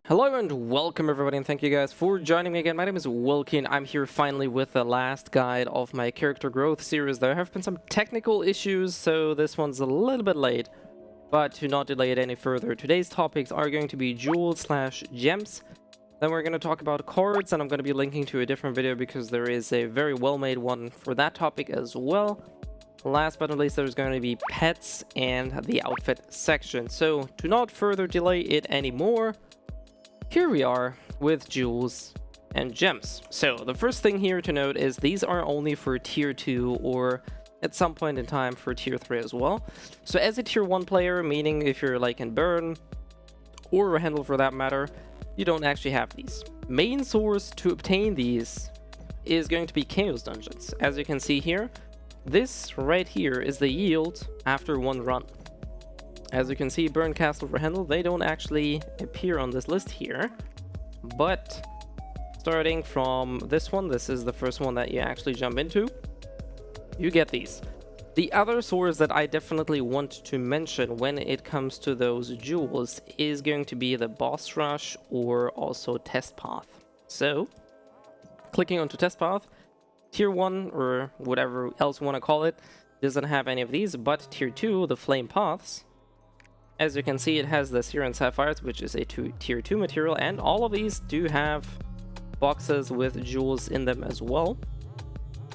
Hello and welcome everybody, and thank you guys for joining me again. My name is Wilkin. I'm here finally with the last guide of my character growth series. There have been some technical issues, so this one's a little bit late. But to not delay it any further, today's topics are going to be jewels/gems. Then we're going to talk about cards, and I'm going to be linking to a different video because there is a very well-made one for that topic as well. Last but not least, there's going to be pets and the outfit section. So to not further delay it anymore, here we are with jewels and gems. So the first thing here to note is these are only for tier 2 or at some point in time for tier 3 as well. So as a tier 1 player, meaning if you're like in Burn or Handle for that matter, you don't actually have these. Main source to obtain these is going to be Chaos Dungeons. As you can see here, this right here is the yield after one run. As you can see, Burn, Castle, for Handle, they don't actually appear on this list here. But starting from this one, this is the first one that you actually jump into, you get these. The other source that I definitely want to mention when it comes to those jewels is going to be the Boss Rush or also Test Path. So, clicking onto Test Path, Tier 1 or whatever else you want to call it, doesn't have any of these, but Tier 2, the Flame Paths, as you can see, it has the Serum Sapphires, which is a tier 2 material, and all of these do have boxes with jewels in them as well.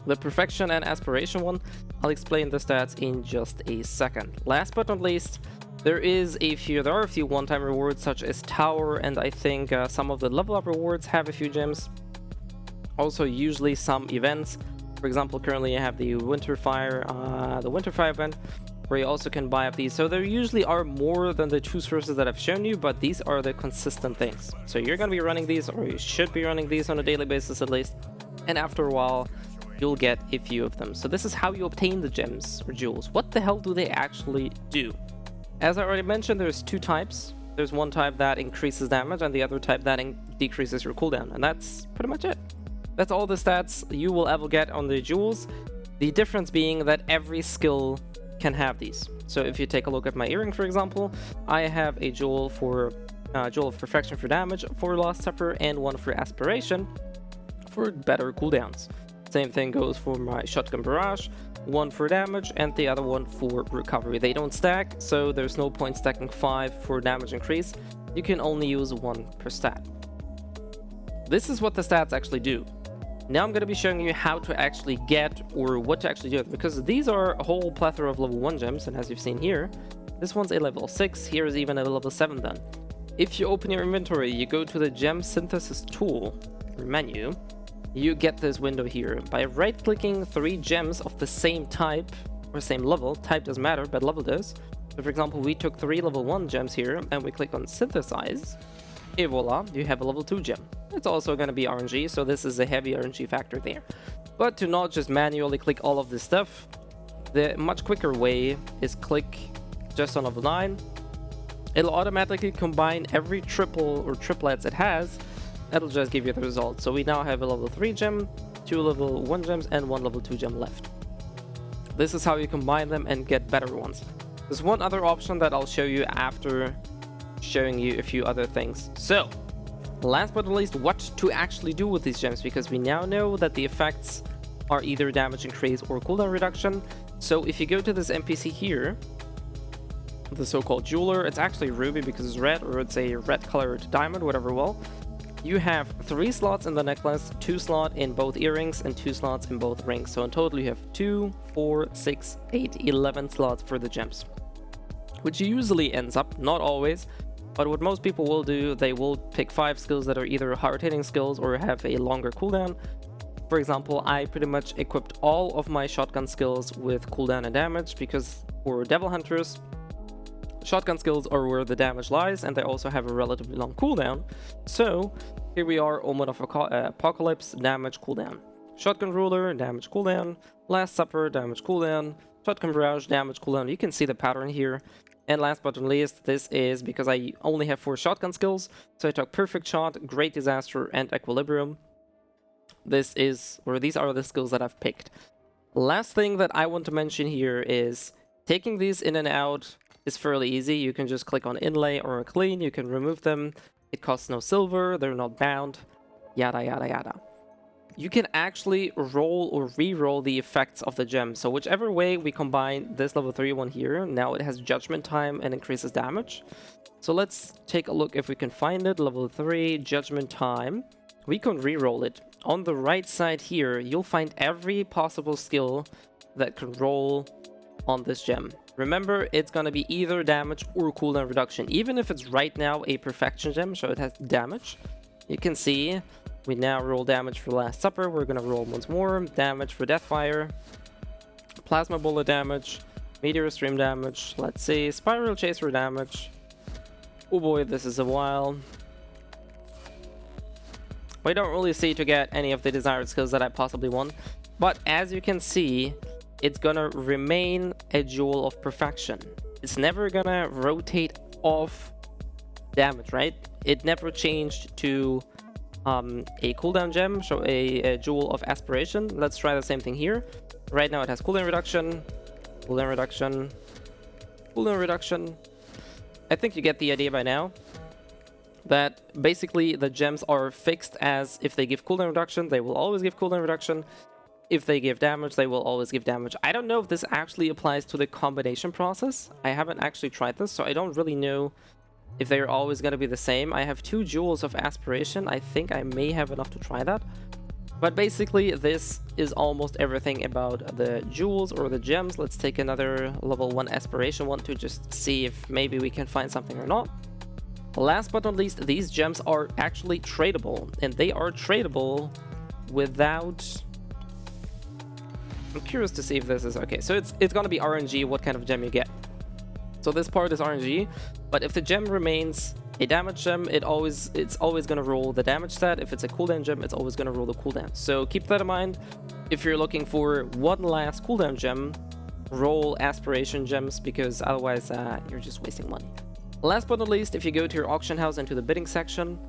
The Perfection and Aspiration one, I'll explain the stats in just a second. Last but not least, there are a few one-time rewards such as Tower, and I think some of the level up rewards have a few gems. Also, usually some events. For example, currently I have the Winterfire event, where you also can buy up these. So there usually are more than the two sources that I've shown you, but these are the consistent things. So you're going to be running these, or you should be running these on a daily basis at least, and after a while you'll get a few of them. So this is how you obtain the gems or jewels. What the hell do they actually do? As I already mentioned, there's two types. There's one type that increases damage and the other type that decreases your cooldown, and that's pretty much it. That's all the stats you will ever get on the jewels. The difference being that every skill can have these. So if you take a look at my earring, for example, I have a jewel for Jewel of Perfection for damage for Last Supper and one for Aspiration for better cooldowns. Same thing goes for my Shotgun Barrage, one for damage and the other one for recovery. They don't stack, so there's no point stacking 5 for damage increase. You can only use 1 per stat. This is what the stats actually do. Now I'm going to be showing you how to actually get or what to actually do, because these are a whole plethora of level 1 gems, and as you've seen here, this one's a level 6, here is even a level 7 then. If you open your inventory, you go to the Gem Synthesis tool or menu, you get this window here. By right-clicking 3 gems of the same type or same level, type doesn't matter, but level does. So for example, we took 3 level 1 gems here and we click on Synthesize. Et voila, you have a level 2 gem. It's also going to be RNG, so this is a heavy RNG factor there. But to not just manually click all of this stuff, the much quicker way is click just on level 9. It'll automatically combine every triple or triplets it has. That'll just give you the result. So we now have a level 3 gem, 2 level 1 gems, and 1 level 2 gem left. This is how you combine them and get better ones. There's one other option that I'll show you after showing you a few other things. So, last but not least, what to actually do with these gems, because we now know that the effects are either damage increase or cooldown reduction. So if you go to this NPC here, the so-called jeweler, it's actually ruby because it's red, or it's a red colored diamond, whatever. Well, you have 3 slots in the necklace, 2 slots in both earrings, and 2 slots in both rings. So in total you have 2, 4, 6, 8, 11 slots for the gems, which usually ends up, not always, but what most people will do, they will pick 5 skills that are either hard-hitting skills or have a longer cooldown. For example, I pretty much equipped all of my shotgun skills with cooldown and damage, because for Devil Hunters, shotgun skills are where the damage lies, and they also have a relatively long cooldown. So here we are, Omen of Apocalypse, damage cooldown. Shotgun Ruler, damage cooldown. Last Supper, damage cooldown. Shotgun Barrage, damage cooldown. You can see the pattern here. And last but not least, this is because I only have 4 shotgun skills, so I took Perfect Shot, Great Disaster, and Equilibrium. These are the skills that I've picked. Last thing that I want to mention here is taking these in and out is fairly easy. You can just click on Inlay or Clean, you can remove them. It costs no silver, they're not bound, yada yada yada. You can actually roll or re-roll the effects of the gem. So whichever way we combine this level 3 one here, now it has judgment time and increases damage. So let's take a look if we can find it. Level 3, judgment time. We can re-roll it. On the right side here, you'll find every possible skill that can roll on this gem. Remember, it's going to be either damage or cooldown reduction. Even if it's right now a perfection gem, so it has damage. You can see we now roll damage for Last Supper. We're going to roll once more. Damage for Deathfire. Plasma Bullet damage. Meteor Stream damage. Let's see. Spiral Chaser damage. Oh boy, this is a while. We don't really see to get any of the desired skills that I possibly want. But as you can see, it's gonna remain a jewel of perfection. It's never gonna rotate off damage, right? It never changed to a cooldown gem, so a jewel of aspiration. Let's try the same thing here. Right now it has cooldown reduction, cooldown reduction, cooldown reduction. I think you get the idea by now. That basically the gems are fixed as if they give cooldown reduction, they will always give cooldown reduction. If they give damage, they will always give damage. I don't know if this actually applies to the combination process. I haven't actually tried this, so I don't really know if they're always going to be the same. I have 2 jewels of aspiration. I think I may have enough to try that. But basically, this is almost everything about the jewels or the gems. Let's take another level 1 aspiration one to just see if maybe we can find something or not. Last but not least, these gems are actually tradable, and they are tradable without... I'm curious to see if this is... Okay, so it's gonna be RNG what kind of gem you get. So this part is RNG, but if the gem remains a damage gem, it's always gonna roll the damage stat. If it's a cooldown gem, it's always gonna roll the cooldown. So keep that in mind. If you're looking for one last cooldown gem, roll aspiration gems, because otherwise you're just wasting money. Last but not least, if you go to your auction house and to the bidding section,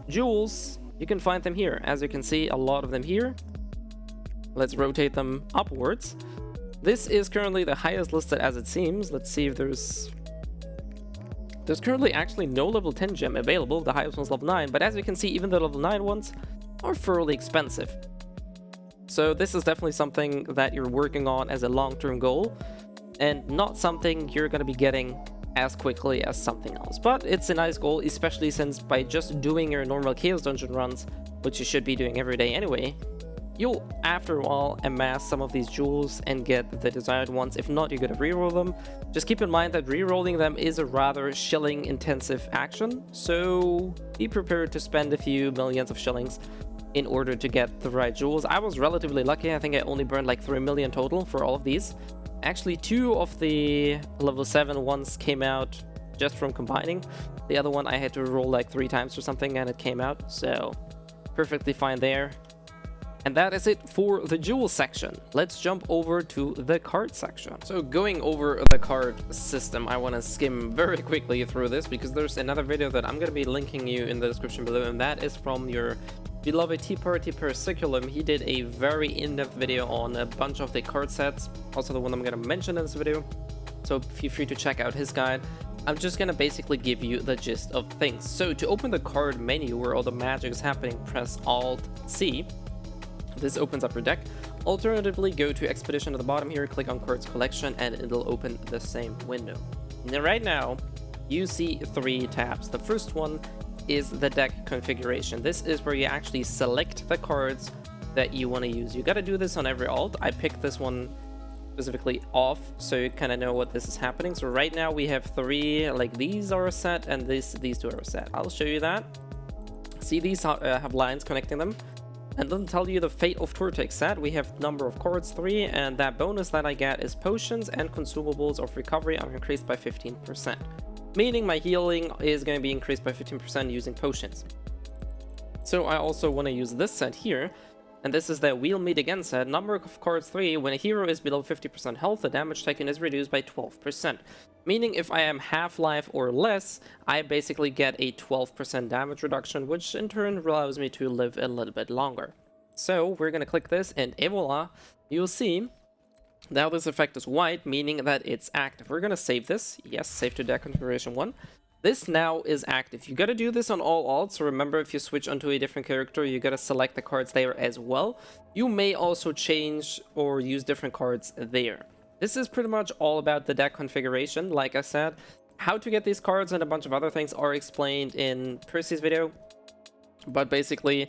jewels, you can find them here. As you can see, a lot of them here. Let's rotate them upwards. This is currently the highest listed as it seems. Let's see if there's currently actually no level 10 gem available. The highest one's level 9, but as you can see, even the level 9 ones are fairly expensive. So this is definitely something that you're working on as a long-term goal, and not something you're going to be getting as quickly as something else. But it's a nice goal, especially since by just doing your normal Chaos Dungeon runs, which you should be doing every day anyway, you'll after a while amass some of these jewels and get the desired ones. If not, you're gonna reroll them. Just keep in mind that rerolling them is a rather shilling intensive action, so be prepared to spend a few millions of shillings in order to get the right jewels. I was relatively lucky. I think I only burned like 3 million total for all of these. Actually, 2 of the level 7 ones came out just from combining. The other one I had to roll like 3 times or something and it came out, so perfectly fine there. And that is it for the jewel section. Let's jump over to the card section. So going over the card system, I want to skim very quickly through this because there's another video that I'm going to be linking you in the description below, and that is from your beloved Tea Party Perciculum. He did a very in-depth video on a bunch of the card sets, also the one I'm going to mention in this video. So feel free to check out his guide. I'm just going to basically give you the gist of things. So to open the card menu where all the magic is happening, press Alt-C. This opens up your deck. Alternatively, go to Expedition at the bottom here, click on Cards Collection, and it'll open the same window. Now, right now, you see 3 tabs. The first one is the deck configuration. This is where you actually select the cards that you want to use. You got to do this on every alt. I picked this one specifically off so you kind of know what this is happening. So right now we have 3, like these are a set, and these 2 are a set. I'll show you that. See, these have lines connecting them. And then tell you the Fate of Tortex set. We have number of cards 3, and that bonus that I get is potions and consumables of recovery are increased by 15%. Meaning my healing is going to be increased by 15% using potions. So I also want to use this set here, and this is the We'll Meet Again set. Number of cards 3, when a hero is below 50% health, the damage taken is reduced by 12%. Meaning if I am half-life or less, I basically get a 12% damage reduction, which in turn allows me to live a little bit longer. So we're going to click this, and voila, you'll see now this effect is white, meaning that it's active. We're going to save this. Yes, save to deck configuration 1. This now is active. You gotta do this on all alts, so remember if you switch onto a different character, you gotta select the cards there as well. You may also change or use different cards there. This is pretty much all about the deck configuration. Like I said, how to get these cards and a bunch of other things are explained in Percy's video. But basically,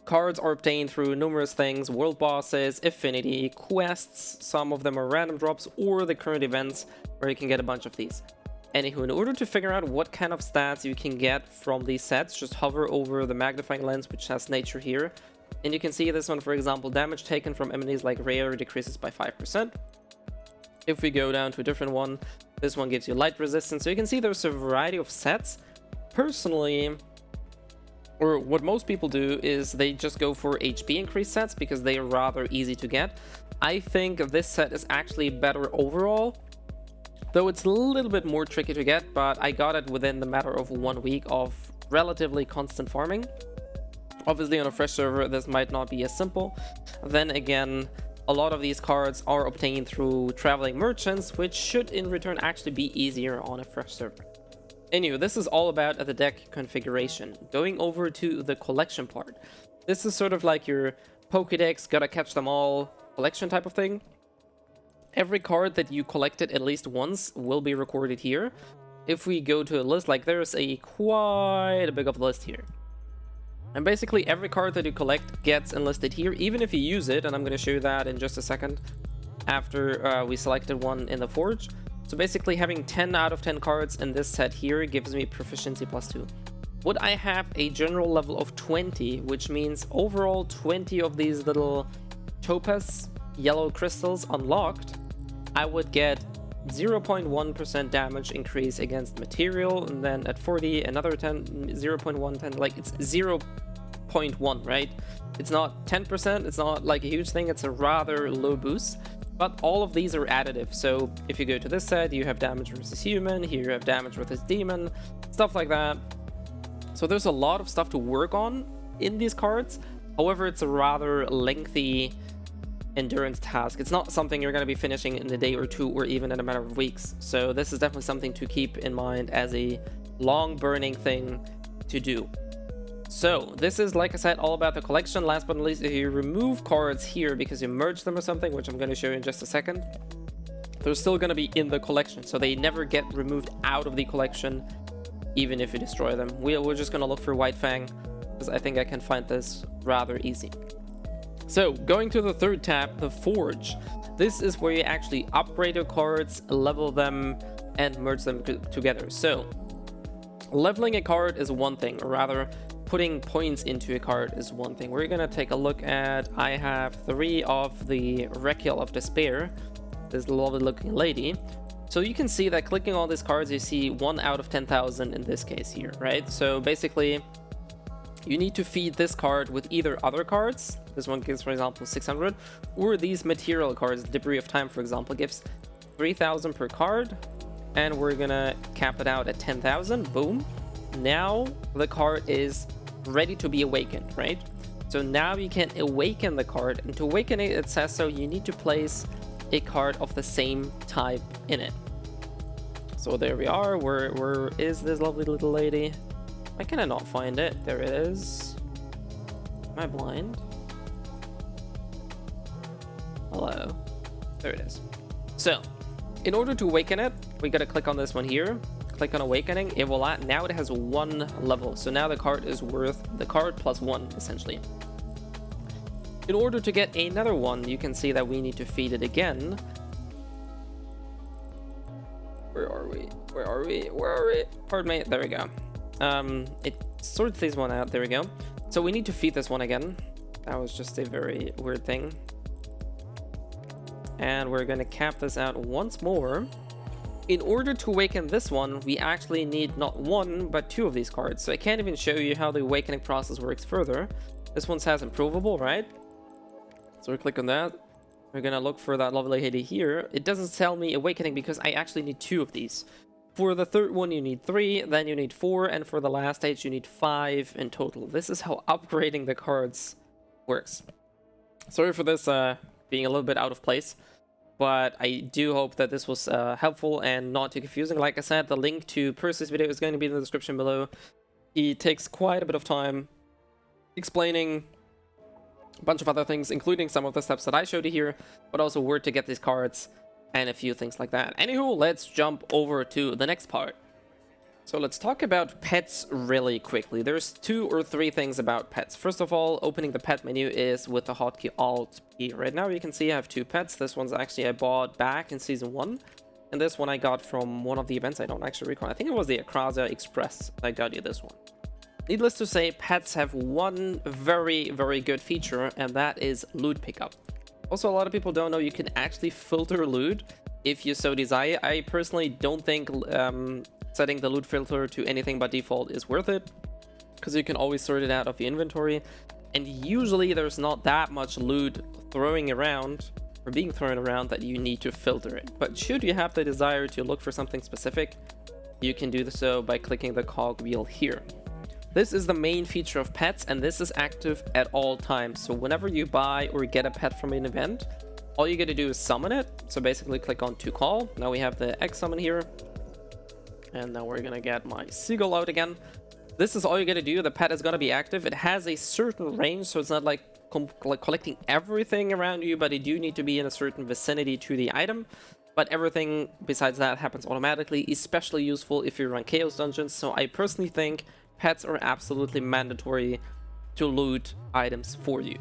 cards are obtained through numerous things: world bosses, affinity, quests, some of them are random drops, or the current events where you can get a bunch of these. Anywho, in order to figure out what kind of stats you can get from these sets, just hover over the magnifying lens, which has nature here. And you can see this one, for example, damage taken from enemies like rare decreases by 5%. If we go down to a different one, this one gives you light resistance. So you can see there's a variety of sets. Personally, or what most people do is they just go for HP increase sets because they are rather easy to get. I think this set is actually better overall, though it's a little bit more tricky to get, but I got it within the matter of 1 week of relatively constant farming. Obviously on a fresh server this might not be as simple. Then again, a lot of these cards are obtained through traveling merchants, which should in return actually be easier on a fresh server. Anyway, this is all about the deck configuration. Going over to the collection part. This is sort of like your Pokédex, gotta catch them all collection type of thing. Every card that you collected at least once will be recorded here. If we go to a list, like there's quite a big of a list here. And basically every card that you collect gets enlisted here, even if you use it, and I'm going to show you that in just a second after we selected one in the Forge. So basically having 10 out of 10 cards in this set here gives me proficiency +2. Would I have a general level of 20, which means overall 20 of these little topaz yellow crystals unlocked, I would get 0.1% damage increase against material, and then at 40 another 10, 0.110, like it's 0.1, right? It's not 10%, it's not like a huge thing, it's a rather low boost, but all of these are additive. So if you go to this set, you have damage versus human, here you have damage versus demon, stuff like that. So there's a lot of stuff to work on in these cards. However, it's a rather lengthy endurance task. It's not something you're going to be finishing in a day or two or even in a matter of weeks. So this is definitely something to keep in mind as a long burning thing to do. So this is, like I said, all about the collection. Last but not least, if you remove cards here because you merge them or something, which I'm going to show you in just a second, they're still going to be in the collection. So they never get removed out of the collection, even if you destroy them. We're just going to look for White Fang, because I think I can find this rather easy. So going to the third tab, the Forge. This is where you actually upgrade your cards, level them, and merge them together. So leveling a card is one thing, or rather putting points into a card is one thing. We're gonna take a look at, I have 3 of the Requiem of Despair, this lovely looking lady. So you can see that clicking all these cards, you see 1 out of 10,000 in this case here, right? So basically you need to feed this card with either other cards. This one gives, for example, 600, or these material cards. Debris of Time, for example, gives 3,000 per card, and we're gonna cap it out at 10,000. Boom. Now the card is ready to be awakened, right? So now you can awaken the card, and to awaken it, it says so you need to place a card of the same type in it. So there we are. Where is this lovely little lady? Why can I not find it? There it is. Am I blind? Hello. There it is. So, in order to awaken it, we gotta click on this one here. Click on Awakening. Et voila, now it has 1 level. So now the card is worth the card plus 1, essentially. In order to get another one, you can see that we need to feed it again. Where are we? Where are we? Where are we? Pardon me. There we go. It sorts these one out. There we go. So we need to feed this one again. That was just a very weird thing. And we're going to cap this out once more. In order to awaken this one, we actually need not 1, but 2 of these cards. So I can't even show you how the awakening process works further. This one says improvable, right? So we click on that. We're going to look for that lovely lady here. It doesn't tell me awakening because I actually need 2 of these. For the third one, you need 3, then you need 4, and for the last stage, you need 5 in total. This is how upgrading the cards works. Sorry for this being a little bit out of place. but I do hope that this was helpful and not too confusing. Like I said, the link to Percy's video is going to be in the description below. He takes quite a bit of time explaining a bunch of other things, including some of the steps that I showed you here, but also where to get these cards and a few things like that. Anywho, let's jump over to the next part. So let's talk about pets really quickly. There's 2 or 3 things about pets. First of all, opening the pet menu is with the hotkey Alt-P. Right now you can see I have 2 pets. This one's actually I bought back in Season 1. And this one I got from one of the events. I don't actually recall. I think it was the Akrasia Express that got you this one. Needless to say, pets have one very, very good feature, and that is loot pickup. Also, a lot of people don't know you can actually filter loot if you so desire. I personally don't think setting the loot filter to anything but default is worth it, because you can always sort it out of the inventory, and usually there's not that much loot throwing around or being thrown around that you need to filter it. But should you have the desire to look for something specific, you can do so by clicking the cog wheel here. This is the main feature of pets, and this is active at all times. So whenever you buy or get a pet from an event, all you gotta do is summon it. So basically click on to call. Now we have the X summon here. And now we're gonna get my seagull out again. This is all you gotta do. The pet is gonna be active. It has a certain range, so it's not like collecting everything around you, but you do need to be in a certain vicinity to the item. But everything besides that happens automatically, especially useful if you run Chaos Dungeons. So I personally think pets are absolutely mandatory to loot items for you.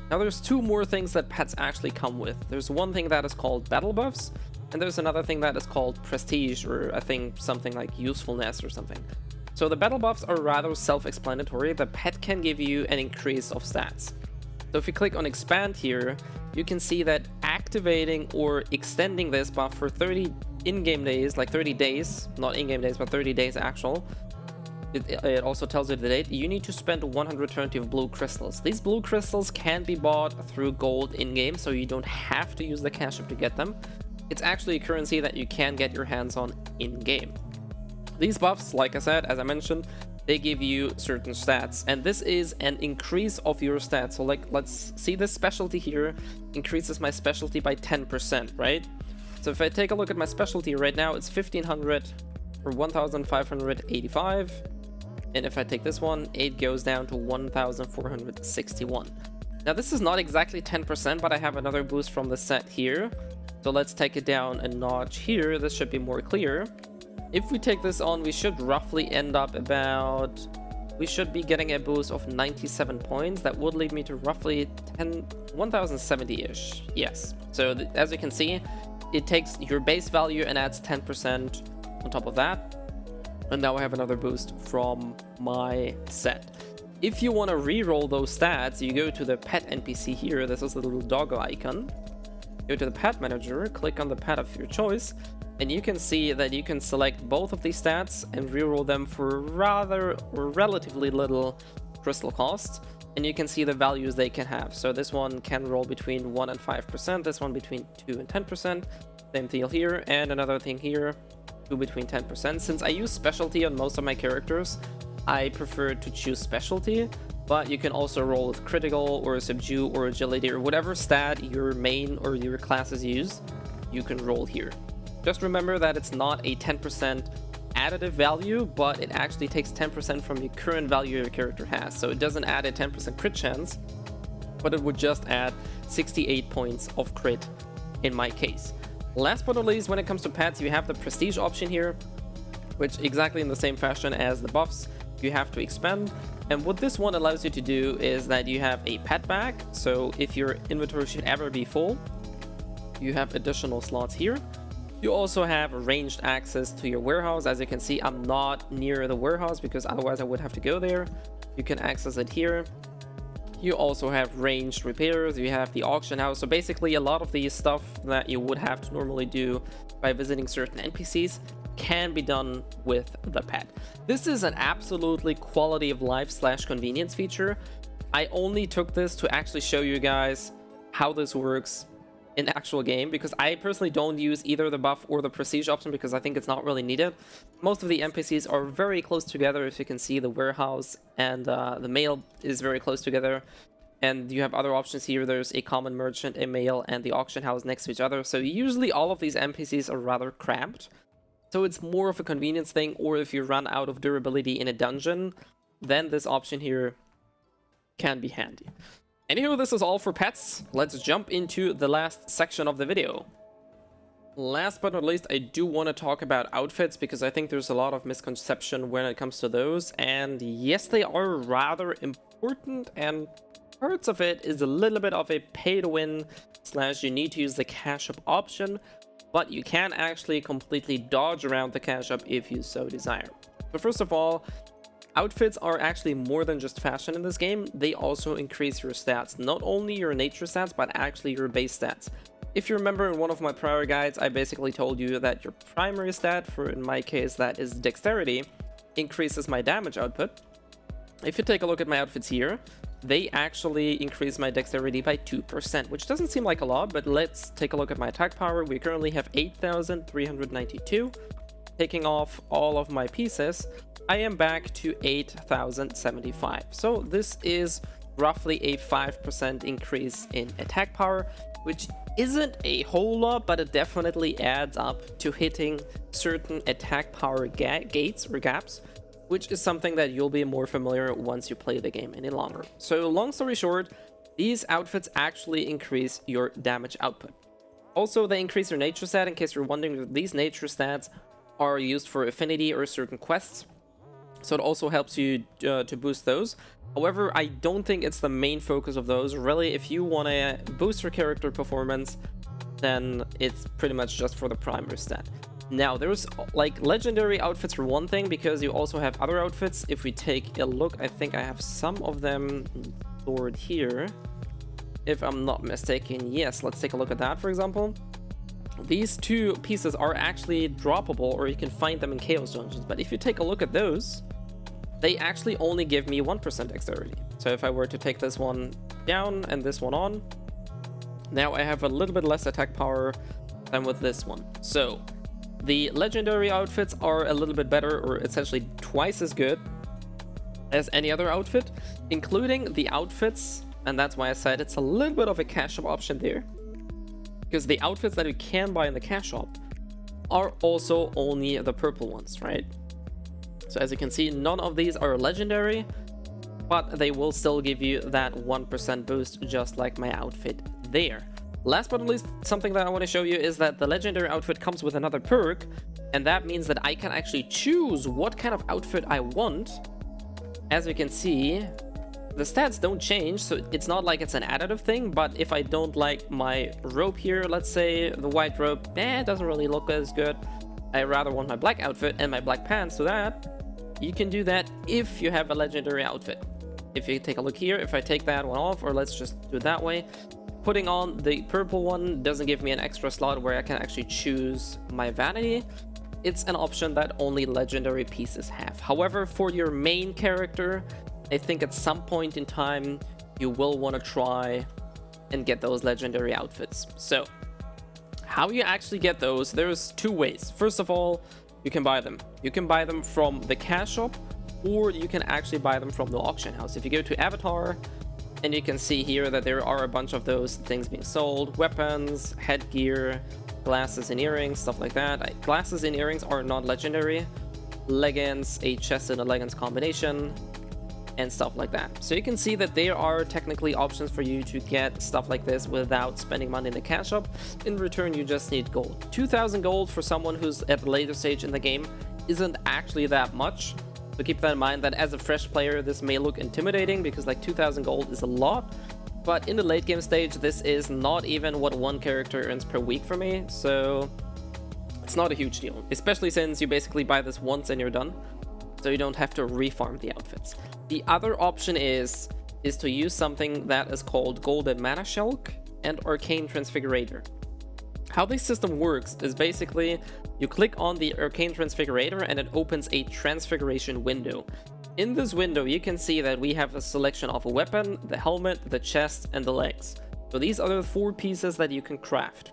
Now there's 2 more things that pets actually come with. There's one thing that is called battle buffs, and there's another thing that is called prestige, or I think something like usefulness or something. So the battle buffs are rather self-explanatory. The pet can give you an increase of stats. So if you click on expand here, you can see that activating or extending this buff for 30 in-game days, like 30 days, not in-game days, but 30 days actual. It also tells you the date. You need to spend 120 of blue crystals. These blue crystals can be bought through gold in-game, so you don't have to use the cash app to get them. It's actually a currency that you can get your hands on in-game. These buffs, like I said, as I mentioned, they give you certain stats, and this is an increase of your stats. So like, let's see this specialty here increases my specialty by 10%, right? So if I take a look at my specialty right now, it's 1500 or 1585. And if I take this one, it goes down to 1461. Now this is not exactly 10%, but I have another boost from the set here. So let's take it down a notch here. This should be more clear. If we take this on, we should roughly end up about... We should be getting a boost of 97 points. That would lead me to roughly 1070-ish. Yes. So as you can see, it takes your base value and adds 10% on top of that. And now I have another boost from my set. If you want to re-roll those stats, you go to the pet NPC here. This is the little doggo icon. Go to the pet manager, click on the pet of your choice, and you can see that you can select both of these stats and re-roll them for relatively little crystal cost. And you can see the values they can have. So this one can roll between 1 and 5%, this one between 2 and 10%. Same deal here, and another thing here, between 10%. Since I use specialty on most of my characters, I prefer to choose specialty, but you can also roll with critical or subdue or agility or whatever stat your main or your classes use, you can roll here. Just remember that it's not a 10% additive value, but it actually takes 10% from the current value your character has. So it doesn't add a 10% crit chance, but it would just add 68 points of crit in my case. Last but not least, when it comes to pets, you have the prestige option here, which exactly in the same fashion as the buffs, you have to expand. And what this one allows you to do is that you have a pet bag. So if your inventory should ever be full, you have additional slots here. You also have ranged access to your warehouse. As you can see, I'm not near the warehouse because otherwise I would have to go there. You can access it here. You also have ranged repairs, you have the auction house. So basically a lot of the stuff that you would have to normally do by visiting certain NPCs can be done with the pet. This is an absolutely quality of life / convenience feature. I only took this to actually show you guys how this works in the actual game, because I personally don't use either the buff or the prestige option because I think it's not really needed. Most of the NPCs are very close together. If you can see, the warehouse and the mail is very close together, And you have other options here. There's a common merchant, a male, and the auction house next to each other. So usually all of these NPCs are rather cramped. So it's more of a convenience thing, or if you run out of durability in a dungeon, then this option here can be handy. Anywho, this is all for pets. Let's jump into the last section of the video. Last but not least, I do want to talk about outfits, because I think there's a lot of misconception when it comes to those. And yes, they are rather important, and parts of it is a little bit of a pay-to-win / you need to use the cash up option, but you can actually completely dodge around the cash up if you so desire. So first of all, outfits are actually more than just fashion in this game. They also increase your stats, not only your nature stats, but actually your base stats. If you remember in one of my prior guides, I basically told you that your primary stat, for in my case that is dexterity, increases my damage output. If you take a look at my outfits here, they actually increase my dexterity by 2%, which doesn't seem like a lot, but let's take a look at my attack power. We currently have 8,392. Taking off all of my pieces, I am back to 8,075. So this is roughly a 5% increase in attack power, which isn't a whole lot, but it definitely adds up to hitting certain attack power gates or gaps, which is something that you'll be more familiar once you play the game any longer. So long story short, these outfits actually increase your damage output. Also, they increase your nature stat. In case you're wondering, these nature stats are used for affinity or certain quests, so it also helps you to boost those. However, I don't think it's the main focus of those. Really, if you want to boost your character performance, then it's pretty much just for the primary stat. Now, there's like legendary outfits for one thing, because you also have other outfits. If we take a look, I think I have some of them stored here, if I'm not mistaken. Yes, let's take a look at that, for example. These two pieces are actually droppable, or you can find them in Chaos Dungeons. But if you take a look at those, they actually only give me 1% dexterity. So if I were to take this one down and this one on, now I have a little bit less attack power than with this one. So the legendary outfits are a little bit better, or essentially twice as good as any other outfit, including the outfits. And that's why I said it's a little bit of a cash shop option there, because the outfits that you can buy in the cash shop are also only the purple ones, right? So as you can see, none of these are legendary, but they will still give you that 1% boost, just like my outfit there. Last but not least, something that I want to show you is that the legendary outfit comes with another perk, and that means that I can actually choose what kind of outfit I want. As you can see, the stats don't change, so it's not like it's an additive thing, but if I don't like my robe here, let's say the white robe, it doesn't really look as good, I rather want my black outfit and my black pants, so that you can do that if you have a legendary outfit. If you take a look here, if I take that one off, or let's just do it that way, putting on the purple one doesn't give me an extra slot where I can actually choose my vanity. It's an option that only legendary pieces have. However, for your main character, I think at some point in time you will want to try and get those legendary outfits. So how you actually get those, there's two ways. First of all, you can buy them. You can buy them from the cash shop, or you can actually buy them from the auction house. If you go to Avatar, and you can see here that there are a bunch of those things being sold: weapons, headgear, glasses and earrings, stuff like that. Glasses and earrings are not legendary. Leggings, a chest and a leggings combination, and stuff like that. So you can see that there are technically options for you to get stuff like this without spending money in the cash shop. In return, you just need gold. 2,000 gold for someone who's at the later stage in the game isn't actually that much. So keep that in mind, that as a fresh player, this may look intimidating, because like 2,000 gold is a lot. But in the late game stage, this is not even what one character earns per week for me. So it's not a huge deal, especially since you basically buy this once and you're done. So you don't have to refarm the outfits. The other option is to use something that is called Golden Mana Shulk and Arcane Transfigurator. How this system works is basically you click on the Arcane Transfigurator and it opens a transfiguration window. In this window, you can see that we have a selection of a weapon, the helmet, the chest, and the legs. So these are the 4 pieces that you can craft.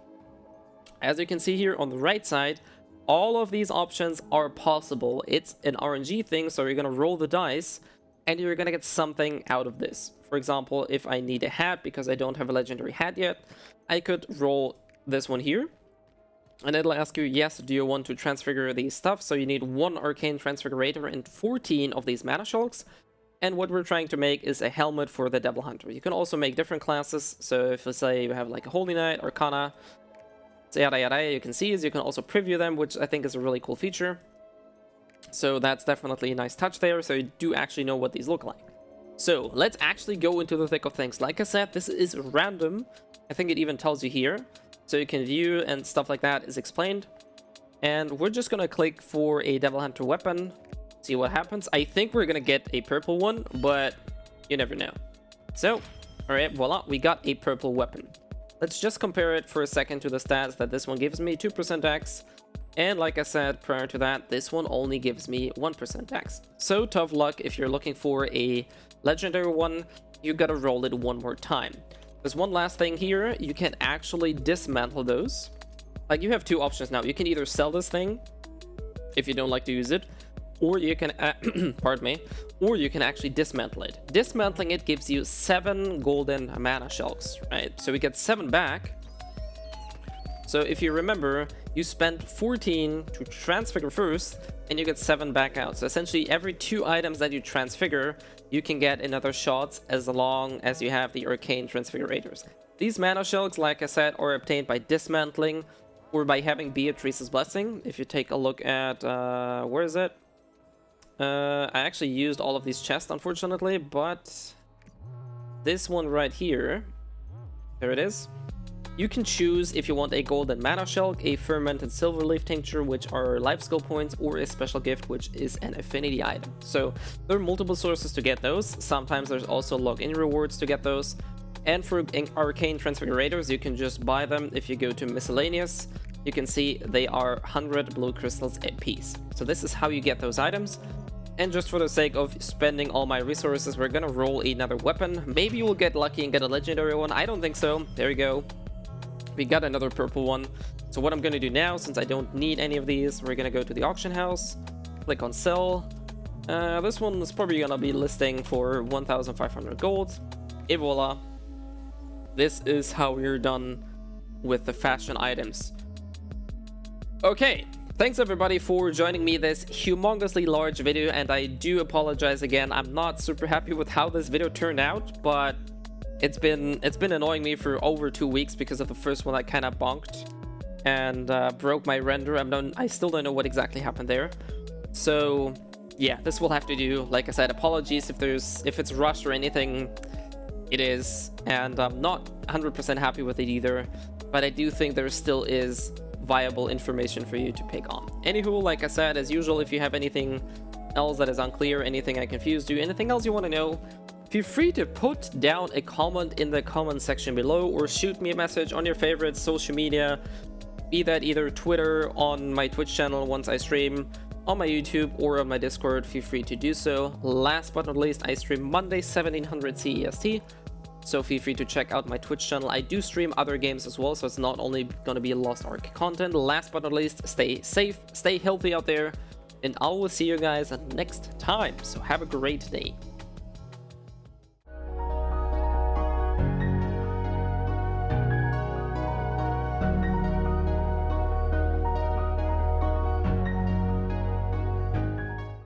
As you can see here on the right side, all of these options are possible. It's an RNG thing, so you're gonna roll the dice and you're gonna get something out of this. For example, if I need a hat because I don't have a legendary hat yet, I could roll this one here, and it'll ask you, yes, do you want to transfigure these stuff? So you need 1 arcane transfigurator and 14 of these mana shulks. And what we're trying to make is a helmet for the Devil Hunter. You can also make different classes. So if, let's say, you have like a Holy Knight, Arcana, yada yada, you can see is you can also preview them, which I think is a really cool feature. So that's definitely a nice touch there. So you do actually know what these look like. So let's actually go into the thick of things. Like I said, this is random. I think it even tells you here. So you can view and stuff like that is explained. And we're just going to click for a Devil Hunter weapon. See what happens. I think we're gonna get a purple one, but you never know. So, all right, voila, we got a purple weapon. Let's just compare it for a second to the stats that this one gives me, 2% Dex. And like I said prior to that, this one only gives me 1% Dex. So tough luck if you're looking for a legendary one, you gotta roll it one more time. There's one last thing here, you can actually dismantle those. Like, you have 2 options now. You can either sell this thing if you don't like to use it, or you can, pardon me, or you can actually dismantle it. Dismantling it gives you 7 golden mana shulks, right? So we get 7 back. So if you remember, you spent 14 to transfigure first, and you get 7 back out. So essentially, every 2 items that you transfigure, you can get another shot as long as you have the arcane transfigurators. These mana shulks, like I said, are obtained by dismantling or by having Beatrice's Blessing. If you take a look at, where is it? I actually used all of these chests, unfortunately, but this one right here, there it is. You can choose if you want a golden mana shulk, a fermented silver leaf tincture, which are life skill points, or a special gift, which is an affinity item. So there are multiple sources to get those. Sometimes there's also login rewards to get those. And for arcane transfigurators, you can just buy them. If you go to miscellaneous, you can see they are 100 blue crystals a piece. So this is how you get those items. And just for the sake of spending all my resources, we're gonna roll another weapon. Maybe we'll get lucky and get a legendary one. I don't think so. There we go. We got another purple one. So what I'm gonna do now, since I don't need any of these, we're gonna go to the auction house, click on sell. This one is probably gonna be listing for 1,500 gold. Et voila. This is how we're done with the fashion items. Okay. Thanks everybody for joining me this humongously large video, and I do apologize again. I'm not super happy with how this video turned out, but it's been annoying me for over 2 weeks because of the first one that kind of bonked and broke my render. I still don't know what exactly happened there. So yeah, this will have to do. Like I said, apologies if it's rushed or anything. It is, and I'm not 100% happy with it either, but I do think there still is viable information for you to pick on. Anywho, like I said, as usual, if you have anything else that is unclear, anything I confused you, anything else you want to know, feel free to put down a comment in the comment section below, or shoot me a message on your favorite social media, be that either Twitter, on my Twitch channel once I stream, on my YouTube, or on my Discord. Feel free to do so. Last but not least, I stream Monday 1700 CEST, so feel free to check out my Twitch channel. I do stream other games as well, so it's not only going to be Lost Ark content. Last but not least, stay safe, stay healthy out there, and I will see you guys next time. So have a great day.